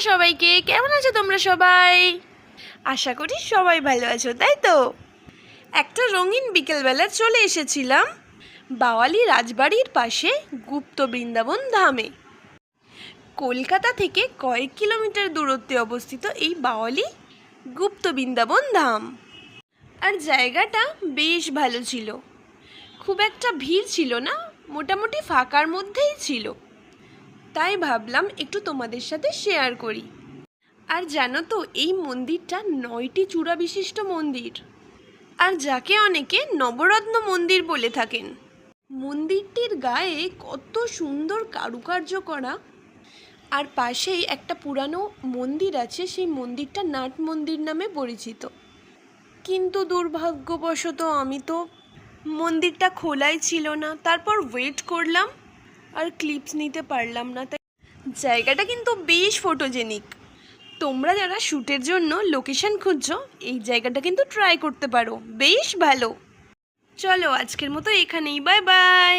সবাইকে, কেমন আছো তোমরা সবাই? আশা করি সবাই ভালো আছো, তাই তো? একটা রঙিন বিকেলবেলা চলে এসেছিলাম বাওয়ালি রাজবাড়ির পাশে গুপ্ত বৃন্দাবন ধামে। কলকাতা থেকে কয়েক কিলোমিটার দূরত্বে অবস্থিত এই বাওয়ালি গুপ্ত বৃন্দাবন ধাম। আর জায়গাটা বেশ ভালো ছিল, খুব একটা ভিড় ছিল না, মোটামুটি ফাঁকার মধ্যেই ছিল। তাই ভাবলাম একটু তোমাদের সাথে শেয়ার করি। আর জানো তো, এই মন্দিরটা 9টি চূড়া বিশিষ্ট মন্দির, আর যাকে অনেকে নবরত্ন মন্দির বলে থাকেন। মন্দিরটির গায়ে কত সুন্দর কারুকার্য করা। আর পাশেই একটা পুরানো মন্দির আছে, সেই মন্দিরটা নাট মন্দির নামে পরিচিত। কিন্তু দুর্ভাগ্যবশত আমি তো মন্দিরটা খোলাই ছিল না, তারপর ওয়েট করলাম আর ক্লিপস নিতে পারলাম না। তাই জায়গাটা কিন্তু বেশ ফটোজেনিক। তোমরা যারা শ্যুটের জন্য লোকেশন খুঁজছো, এই জায়গাটা কিন্তু ট্রাই করতে পারো, বেশ ভালো। চলো আজকের মতো এখানেই, বাই বাই।